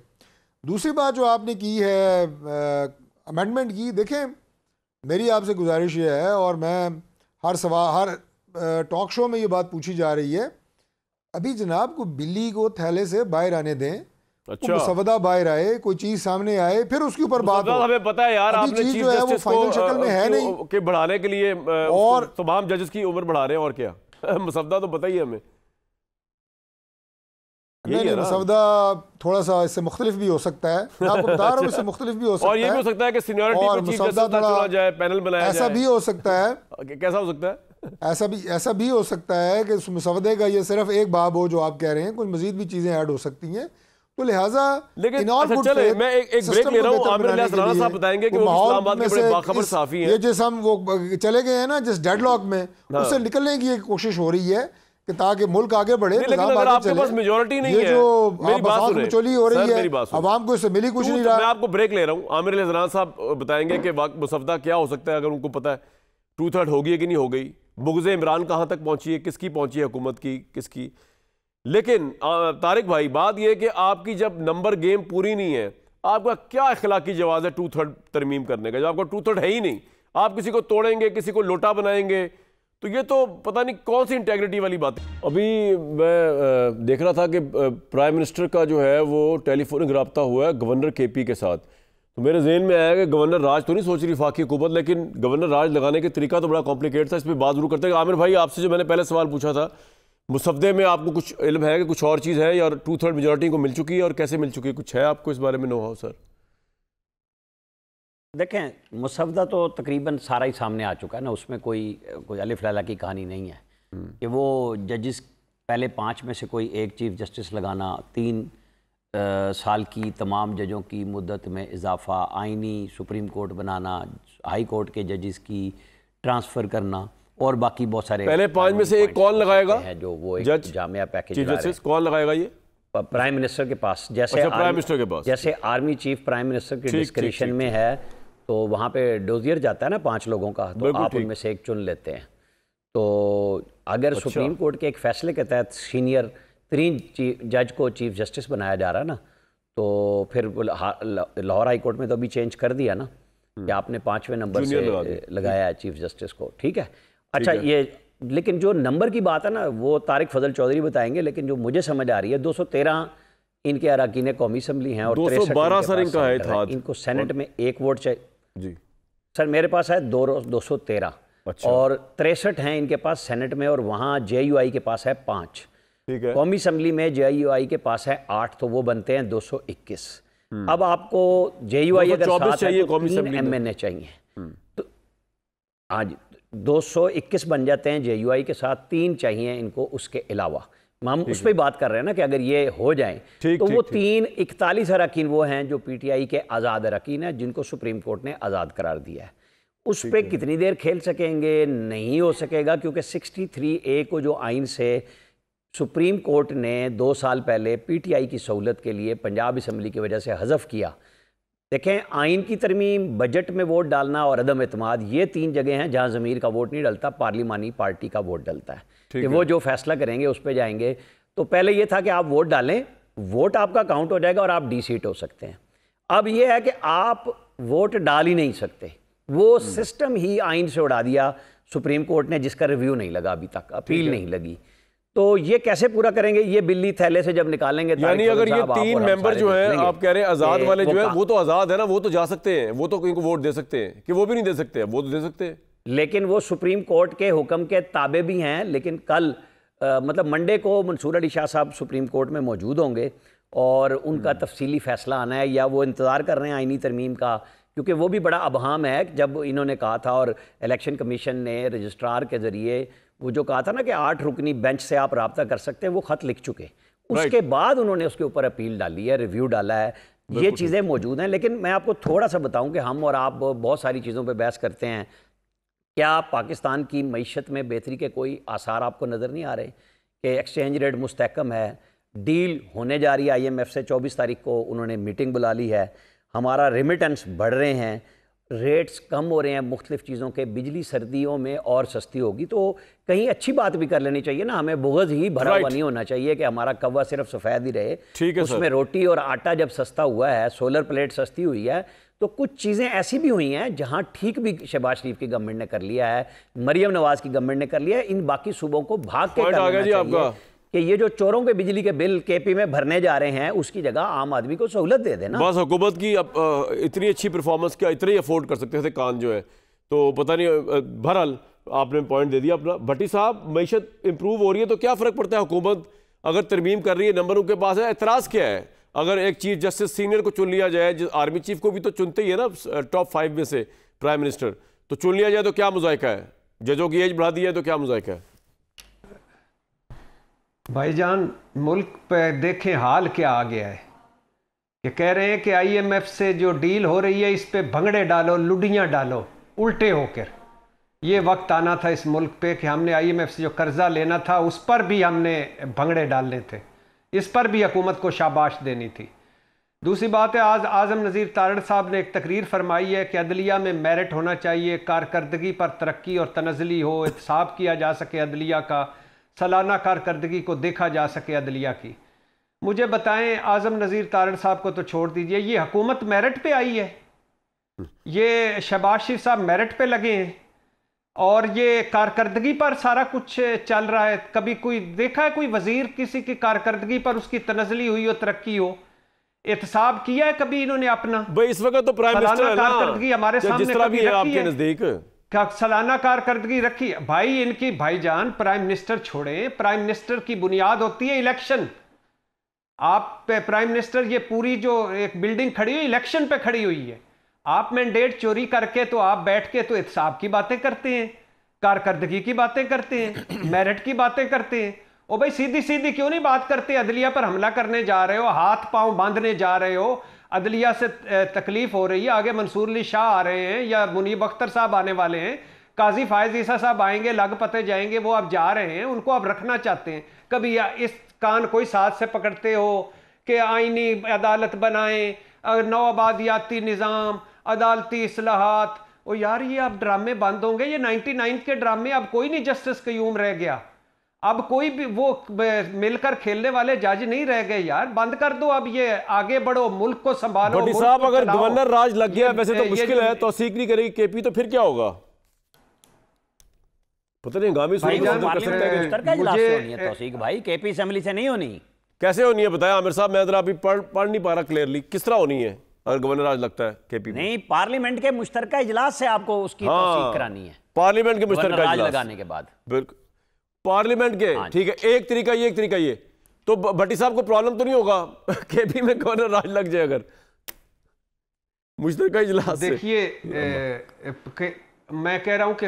दूसरी बात जो आपने की है अमेंडमेंट की, देखें मेरी आपसे गुजारिश ये है, और मैं हर टॉक शो में ये बात पूछी जा रही है, अभी जनाब को बिल्ली को थैले से बाहर आने दें। अच्छा, मुसवदा बाहर आए, कोई चीज सामने आए, फिर उसके ऊपर बात हो। हमें पता है यार, आपने चीफ जस्टिस को शक्ल में है नहीं कि बढ़ाने के लिए और तमाम जजेस की उम्र बढ़ा रहे हैं, और क्या मुसवदा तो पता ही है हमें। नहीं, मुसवदा थोड़ा सा इससे मुख्तलिफ भी हो सकता है, मैं आपको बता रहा हूँ, इससे मुख्तलिफ भी हो सकता है। और ये भी हो सकता है कि सीनियरिटी पे चीफ जस्टिस चुना जाए, पैनल बनाया जाए। ऐसा भी हो सकता है। कैसा हो सकता है? ऐसा भी हो सकता है कि मुसवदे का ये सिर्फ एक बाब हो जो आप कह रहे हैं, कुछ मजीद भी चीजें ऐड हो सकती हैं। तो लिहाजा लेकिन चले, मैं एक ब्रेक ले रहा हूं। आमिर इलियास राणा साहब बताएंगे कि वो इस्लामाबाद के बड़े बाखबर साफी हैं। ये जिस हम वो चले गए हैं ना, जिस डेडलॉक में, उससे निकलने की एक कोशिश हो रही है कि ताकि मुल्क आगे बढ़े। लेकिन अगर आपके पास मेजॉरिटी नहीं है, जो चोली हो रही है, अवाम को इससे मिली कुछ नहीं रहा। मैं आपको ब्रेक ले रहा हूँ। आमिर इलियास राणा साहब बताएंगे कि मुसवदा क्या हो सकता है, अगर उनको पता है 2/3 हो गई है कि नहीं हो गई, बुग़्ज़े इमरान कहाँ तक पहुँची है, किसकी पहुँची है, हुकूमत की, किसकी। लेकिन तारिक भाई, बात यह है कि आपकी जब नंबर गेम पूरी नहीं है, आपका क्या अखलाकी जवाब है 2/3 तरमीम करने का, जब आपका 2/3 है ही नहीं, आप किसी को तोड़ेंगे, किसी को लोटा बनाएंगे, तो ये तो पता नहीं कौन सी इंटेग्रिटी वाली बात है। अभी मैं देख रहा था कि प्राइम मिनिस्टर का जो है वो टेलीफोनिक रब्ता हुआ है गवर्नर केपी के साथ, तो मेरे जहन में आया कि गवर्नर राज तो नहीं सोच रही वफाकी हुकूमत, लेकिन गवर्नर राज लगाने का तरीका तो बड़ा कॉम्प्लिकेट था। इस पर बात जरूर करते हैं। आमिर भाई, आपसे जो मैंने पहले सवाल पूछा था, मुसफ्दे में आपको कुछ इल्म है कि कुछ और चीज़ है, या 2/3 मेजॉरिटी को मिल चुकी है, और कैसे मिल चुकी है, कुछ है आपको इस बारे में नो हाउ सर? देखें, मुसफ्दा तो तकरीबन सारा ही सामने आ चुका है ना, उसमें कोई अलिफ लैला की कहानी नहीं है कि वो जजिस पहले 5 में से कोई एक चीफ जस्टिस लगाना, 3 साल की तमाम जजों की मुद्दत में इजाफा, आइनी सुप्रीम कोर्ट बनाना, हाई कोर्ट के जजिस की ट्रांसफ़र करना, और बाकी बहुत सारे पहले 5 में से एक कौन लगाएगा है जो वो एक जज जामिया पैकेज चीफ जस्टिस कौन लगाएगा? ये प्राइम मिनिस्टर के पास, जैसे प्राइम मिनिस्टर के पास, जैसे आर्मी चीफ प्राइम मिनिस्टर के डिस्क्रिप्शन में है, तो वहाँ पे डोजियर जाता है ना 5 लोगों का, तो आप उनमें से एक चुन लेते हैं। तो अगर सुप्रीम कोर्ट के एक फैसले के तहत सीनियर 3 जज को चीफ जस्टिस बनाया जा रहा है ना, तो फिर लाहौर हाई कोर्ट में तो अभी चेंज कर दिया ना कि आपने 5वें नंबर से लगाया है चीफ जस्टिस को, ठीक है। अच्छा, ये लेकिन जो नंबर की बात है ना, वो तारिक फजल चौधरी बताएंगे, लेकिन जो मुझे समझ आ रही है 213 इनके अरकान कौमी असम्बली हैं और 212 सर इनका है, इनको सेनेट में 1 वोट चाहिए जी सर। मेरे पास है 213 और 63 हैं इनके पास सेनेट में, और वहाँ JUI के पास है 5, ठीक है। कौमी असम्बली में JUI के पास है 8, तो वो बनते हैं 221। अब आपको JUI अगर 224 साथ चाहिए, है तो कौमी 3 असम्बली MNA चाहिए, तो आज 221 बन जाते हैं JUI के साथ, 3 चाहिए इनको उसके अलावा। हम उस पर बात कर रहे हैं ना कि अगर ये हो जाए तो वो 41 अरकान वो हैं जो PTI के आज़ाद अरकान हैं, जिनको सुप्रीम कोर्ट ने आज़ाद करार दिया है। उस पर कितनी देर खेल सकेंगे? नहीं हो सकेगा, क्योंकि 63A को जो आइन से सुप्रीम कोर्ट ने 2 साल पहले PTI की सहूलत के लिए पंजाब असम्बली की वजह से हज़फ किया। देखें, आइन की तरमीम, बजट में वोट डालना और अदम एतमाद, ये 3 जगह हैं जहाँ ज़मीर का वोट नहीं डलता, पार्लिमानी पार्टी का वोट डलता है कि वो जो फैसला करेंगे उस पर जाएंगे। तो पहले ये था कि आप वोट डालें, वोट आपका काउंट हो जाएगा और आप डी-सीट हो सकते हैं। अब ये है कि आप वोट डाल ही नहीं सकते, वो सिस्टम ही आइन से उड़ा दिया सुप्रीम कोर्ट ने, जिसका रिव्यू नहीं लगा अभी तक, अपील नहीं लगी। तो ये कैसे पूरा करेंगे? ये बिल्ली थैले से जब निकालेंगे, यानी अगर ये 3 मेंबर जो है आप कह रहे हैं आजाद वाले जो है, वो तो आजाद है ना, वो तो जा सकते हैं, वो तो इनको वोट दे सकते हैं, कि वो भी नहीं दे सकते? वो तो दे सकते हैं, लेकिन वो सुप्रीम कोर्ट के हुक्म के ताबे भी हैं। लेकिन कल मतलब मंडे को मंसूर अली शाह साहब सुप्रीम कोर्ट में मौजूद होंगे और उनका तफसीली फैसला आना है, या वो इंतज़ार कर रहे हैं आइनी तरमीम का, क्योंकि वो भी बड़ा अबहम है। जब इन्होंने कहा था और इलेक्शन कमीशन ने रजिस्ट्रार के ज़रिए वो जो कहा था ना कि 8 रुकनी बेंच से आप रब्ता कर सकते हैं, वो ख़त लिख चुके, उसके बाद उन्होंने उसके ऊपर अपील डाली है, रिव्यू डाला है, ये चीज़ें मौजूद हैं। लेकिन मैं आपको थोड़ा सा बताऊं कि हम और आप बहुत सारी चीज़ों पे बहस करते हैं, क्या पाकिस्तान की मईशत में बेहतरी के कोई आसार आपको नज़र नहीं आ रहे कि एक्सचेंज रेट मुस्तहकम है, डील होने जा रही है IMF से, 24 तारीख को उन्होंने मीटिंग बुला ली है, हमारा रेमिटेंस बढ़ रहे हैं, रेट्स कम हो रहे हैं मुख्तलिफ चीज़ों के, बिजली सर्दियों में और सस्ती होगी, तो कहीं अच्छी बात भी कर लेनी चाहिए ना। हमें बुग़्ज़ ही भरा हुआ नहीं होना चाहिए कि हमारा कव्वा सिर्फ सफ़ेद ही रहे। उसमें रोटी और आटा जब सस्ता हुआ है, सोलर प्लेट सस्ती हुई है, तो कुछ चीज़ें ऐसी भी हुई हैं जहां ठीक भी शहबाज शरीफ की गवर्नमेंट ने कर लिया है, मरियम नवाज़ की गवर्नमेंट ने कर लिया है। इन बाकी सूबों को भाग के करना चाहिए कि ये जो चोरों के बिजली के बिल KP में भरने जा रहे हैं, उसकी जगह आम आदमी को सहूलत दे देना। बस हुकूमत की इतनी अच्छी परफॉर्मेंस क्या इतने ही अफोर्ड कर सकते थे कान जो है, तो पता नहीं। बहरहाल आपने पॉइंट दे दिया अपना। भट्टी साहब, मईशत इंप्रूव हो रही है तो क्या फ़र्क पड़ता है? हुकूमत अगर तरमीम कर रही है, नंबर उनके पास है, एतराज़ क्या है? अगर एक चीफ जस्टिस सीनियर को चुन लिया जाए, आर्मी चीफ को भी तो चुनते ही है ना टॉप 5 में से प्राइम मिनिस्टर, तो चुन लिया जाए तो क्या मुज़ायका है? जजों की एज बढ़ा दी है तो क्या मुज़ायका है? भाईजान, मुल्क पे देखें हाल क्या आ गया है कि कह रहे हैं कि IMF से जो डील हो रही है इस पे भंगड़े डालो, लुडियाँ डालो, उल्टे होकर। ये वक्त आना था इस मुल्क पे कि हमने IMF से जो कर्जा लेना था उस पर भी हमने भंगड़े डालने थे, इस पर भी हुकूमत को शाबाश देनी थी। दूसरी बात है, आज आज़म नज़ीर तारड़ साहब ने एक तकरीर फरमाई है कि अदलिया में मेरिट होना चाहिए, कारकर्दगी पर तरक्की और तनज़ली हो, एहतसाब किया जा सके अदलिया का, सालाना कारकर्दगी को देखा जा सके अदलिया की। मुझे बताएं, आजम नज़ीर तारड़ साहब को तो छोड़ दीजिए, ये हुकूमत मेरिट पे आई है, ये शहबाज शरीफ साहब मेरिट पे लगे हैं और ये कारकर्दगी पर सारा कुछ चल रहा है। कभी कोई देखा है कोई वजीर किसी की कारकर्दगी पर उसकी तनज़ली हुई हो, तरक्की हो, एहतसाब किया है कभी इन्होंने अपना? भाई इस वक्त तो प्राइम मिनिस्टर है ना, कारकर्दगी हमारे सामने कभी रखी है? नजदीक क्या सालाना कारकर्दगी रखी भाई इनकी? भाईजान प्राइम मिनिस्टर छोड़े, प्राइम मिनिस्टर की बुनियाद होती है इलेक्शन। आप प्राइम मिनिस्टर, ये पूरी जो एक बिल्डिंग खड़ी हुई इलेक्शन पे खड़ी हुई है, आप मैंडेट चोरी करके तो आप बैठ के तो एहतसाब की बातें करते हैं, कारकर्दगी की बातें करते हैं, मेरिट की बातें करते हैं। ओ भाई सीधी सीधी क्यों नहीं बात करते? अदलिया पर हमला करने जा रहे हो, हाथ पांव बांधने जा रहे हो, अदलिया से तकलीफ हो रही है, आगे मंसूर अली शाह आ रहे हैं या मुनीब अख्तर साहब आने वाले हैं, काजी फायज ईसा साहब आएंगे, लग पते जाएंगे, वो आप जा रहे हैं, उनको आप रखना चाहते हैं। कभी इस कान कोई साथ से पकड़ते हो कि आईनी अदालत बनाएं, नौ आबादियाती निज़ाम, अदालती इस्लाहात। ओ यार ये अब ड्रामे बंद होंगे, ये 99 के ड्रामे। अब कोई नहीं जस्टिस कयूम रह गया, अब कोई भी वो मिलकर खेलने वाले जज नहीं रह गए यार, बंद कर दो अब, ये आगे बढ़ो, मुल्क को संभालो। भट्टी साहब अगर गवर्नर राज लग गया, वैसे तो मुश्किल है, तौसीक नहीं करेगी केपी, तो फिर क्या होगा? पता नहीं, हंगामी तौसीक भाई केपी असेंबली से नहीं होनी। कैसे होनी है बताया आमिर साहब, मैं जरा अभी पढ़ नहीं पा रहा क्लियरली, किस तरह होनी है अगर गवर्नर राज लगता है केपी? नहीं, पार्लियामेंट के मुश्तरका इजलास से आपको उसकी तौसीक करानी है, पार्लियामेंट के मुश्तरका राज लगाने के बाद। बिल्कुल पार्लियामेंट के, ठीक है, एक तरीका ये, एक तरीका ये। तो भट्टी साहब को प्रॉब्लम तो नहीं होगा केपी में गवर्नर राज लग जाए अगर मुश्तरका इजलास? देखिए मैं कह रहा हूं कि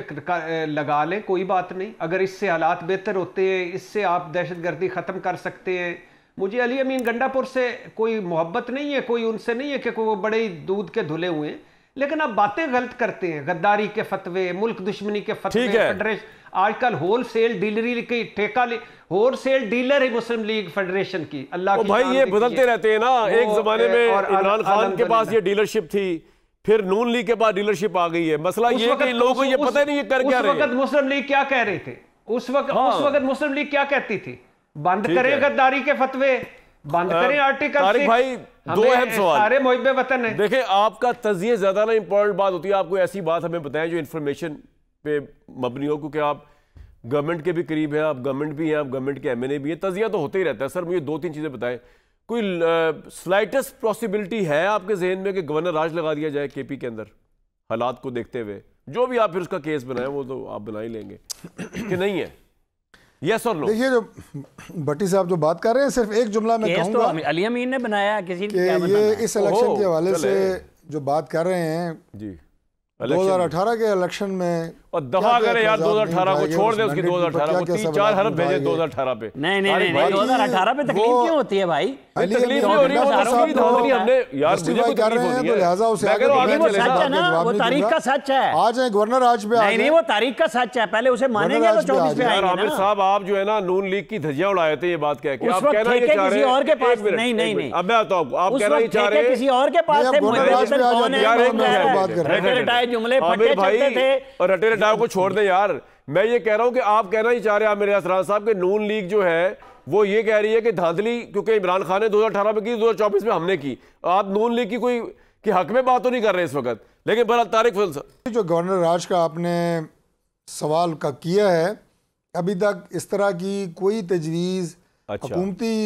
लगा लें, कोई बात नहीं। अगर इससे हालात बेहतर होते हैं, इससे आप दहशतगर्दी ख़त्म कर सकते हैं। मुझे अली अमीन गंडापुर से कोई मोहब्बत नहीं है, कोई उनसे नहीं है कि वो बड़े दूध के धुले हुए हैं, लेकिन अब बातें गलत करते हैं, गद्दारी के फतवे, मुल्क दुश्मनी के फतवे, फेडरेशन आजकल होल सेल डीलरी की ठेका होल सेल डीलर है मुस्लिम लीग फेडरेशन की। अल्लाह की भाई ये बदलते रहते हैं ना, एक जमाने में इमरान खान के पास ये डीलरशिप थी, फिर नून लीग के पास डीलरशिप आ गई है। मसला ये कि लोगों को ये पता नहीं ये कर क्या रहे हैं। उस वक्त मुस्लिम लीग क्या कह रहे थे? उस वक्त मुस्लिम लीग क्या कहती थी? बंद करें गद्दारी के फतवे, बंद करें आर्टिकल। तारिक भाई दो अहम सवाल, सारे मुहिब्बे वतन है। देखें आपका तज़िये ज्यादा ना इंपॉर्टेंट बात होती है, आपको ऐसी बात हमें बताएं जो इन्फॉर्मेशन पे मबनी हो, क्योंकि आप गवर्नमेंट के भी करीब है, आप गवर्नमेंट भी हैं, आप गवर्नमेंट के एमएनए भी हैं, तज़िया तो होता ही रहता है। सर मुझे दो तीन चीजें बताएं, कोई स्लाइटेस्ट पॉसिबिलिटी है आपके जहन में कि गवर्नर राज लगा दिया जाए केपी के अंदर, हालात को देखते हुए? जो भी आप फिर उसका केस बनाए वो तो आप बना ही लेंगे कि नहीं है? यस और नो? देखिए जो भट्टी साहब जो बात कर रहे हैं, सिर्फ एक जुमला मैं कहूंगा, तो अली अमीन ने बनाया, किसी ने ये इस इलेक्शन के हवाले से जो बात कर रहे हैं जी, 2018 के इलेक्शन में और दफा करें यार, 2018 को छोड़ दे, उसकी 2018 को 3-4 हरफ भेजे 2018 पे। नहीं 2018 पे तकलीफ क्यों होती है भाई? तकलीफ नहीं हो रही, हमने यार मुझे कर रहे हैं तो लिहाजा उसे आगे सच है ना, वो तारीख का सच है। आज है गवर्नर आज पे, नहीं वो तारीख का सच है, पहले उसे मानेंगे तो 24 पे आएंगे। आमिर साहब आप जो है ना नून लीग की धज्जियां उड़ाए थे, ये बात कह के आप कहना ये चाह रहे हैं और के पास नहीं अब मैं बताऊं, आप कहना ही चाह रहे हैं किसी और के पास थे, रटे रटाए जुमले फटे चलते थे और रटे रटाए को छोड़ दे यार। मैं ये कह रहा हूं कि आप कहना ही चाह रहे हैं मेरे असरान साहब के नून लीग जो है वो ये कह रही है कि धांधली क्योंकि इमरान खान ने 2018 में की, 2024 में हमने की। आप नून लीग की कोई कि हक में बात तो नहीं कर रहे इस वक्त, लेकिन बहरहाल तारिक फजल साहब जो गवर्नर राज का आपने सवाल का किया है, अभी तक इस तरह की कोई तजवीज़ हुकूमती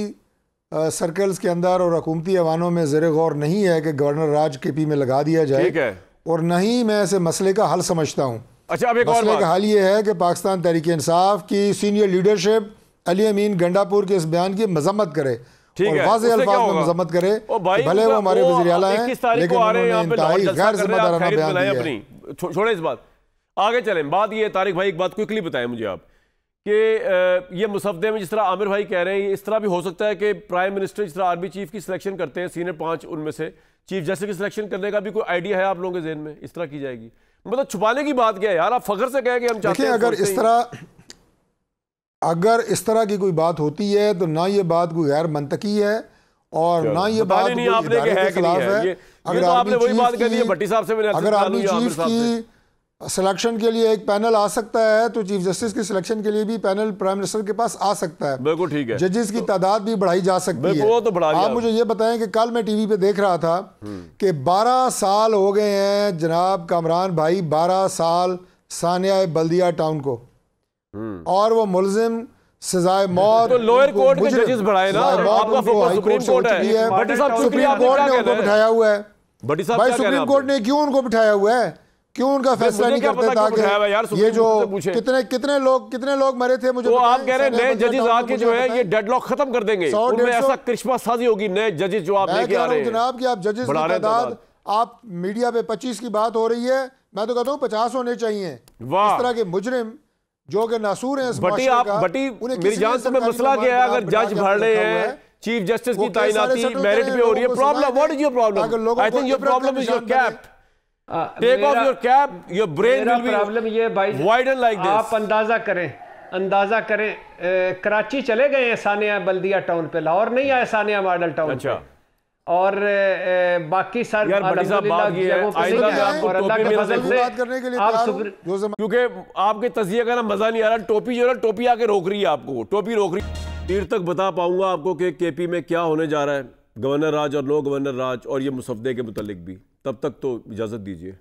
सर्कल्स के अंदर और हुकूमती ऐवानों में ज़ेर गौर नहीं है कि गवर्नर राज केपी में लगा दिया जाए। ठीक है, और न ही मैं ऐसे मसले का हल समझता हूँ। अच्छा, अब एक और मसले का हल ये है कि पाकिस्तान तहरीक इंसाफ की सीनियर लीडरशिप अली अमीन गंडापुर के इस बयान की मज़म्मत करे और वाज़ेह अल्फाज में मज़म्मत करे। भले वो हमारे वज़ीर आला हैं, लेकिन उन्होंने इंतहाई गैर जिम्मेदाराना बयान दिया है। छोड़े इस बात, आगे चलें। बात ये तारिक भाई एक बात क्विकली बताएं मुझे आप कि ये मुसफ्दे में जिस तरह आमिर भाई कह रहे हैं, इस तरह भी हो सकता है कि प्राइम मिनिस्टर जिस तरह आर्मी चीफ की सिलेक्शन करते हैं, सीनियर 5 उनमें से चीफ जस्टिस की सिलेक्शन करने का भी कोई आइडिया है आप लोगों के जहन में? इस तरह की जाएगी, मतलब छुपाने की बात क्या है यार? आप फख्र से कहें कि हम चाहते हैं। अगर इस तरह की कोई बात होती है तो ना ये बात कोई गैर मंतकी है और ना ये बात नहीं आपने के खिलाफ है। अगर आर्मी चीफ की सिलेक्शन के लिए एक पैनल आ सकता है, तो चीफ जस्टिस की सिलेक्शन के लिए भी पैनल प्राइम मिनिस्टर के पास आ सकता है। बिल्कुल ठीक है। जजेस की तादाद भी बढ़ाई जा सकती है। तो आप मुझे ये बताएं कि कल मैं टीवी पे देख रहा था कि 12 साल हो गए हैं जनाब कामरान भाई, 12 साल सानिया बल्दिया टाउन को, और वो मुलजिम सजाए मौत। तो लोअर कोर्ट के जजेस बढ़ाए ना, आपका फोकस सुप्रीम कोर्ट है। भट्टी साहब, सुप्रीम कोर्ट ने उनको बिठाया हुआ है। भट्टी साहब, भाई सुप्रीम कोर्ट ने क्यों उनको बिठाया हुआ है? क्यों उनका फैसला नहीं करते? ताकि ये जो कितने लोग मरे थे, मुझे तो आप कह रहे हैं नए जजेस आके जो है ये डेडलॉक खत्म कर देंगे, उनमें ऐसा करिश्मा साजी होगी नए जजेस जो आप लेके आ रहे हैं जनाब, कि आप जजेस की तादाद, आप मीडिया पे 25 की बात हो रही है, मैं तो कहता हूँ 50 होने चाहिए। इस तरह के मुजरिम जो कि नासूर हैं, मेरी जान से मसला क्या है? अगर जज बढ़ रहे हैं, चीफ जस्टिस की तैनाती मेरिट पे हो रही है, problem what is your problem? I think your problem is your cap. Take off your cap, your brain will be problem ये भाई वाइडन लाइक दिस। आप अंदाजा करें कराची चले गए हैं सानिया बल्दिया टाउन पे, लाहौर नहीं आए सानिया मॉडल टाउन। अच्छा। और बाकी सर क्योंकि आपके तजिए का ना मजा नहीं आ रहा, टोपी जो है टोपी आके रोक रही है आपको, टोपी रोक रही है। देर तक बता पाऊंगा आपको कि केपी में क्या होने जा रहा है, गवर्नर राज और नो गवर्नर राज, और ये मुसफ्दे के मुतालिक भी। तब तक तो इजाजत दीजिए।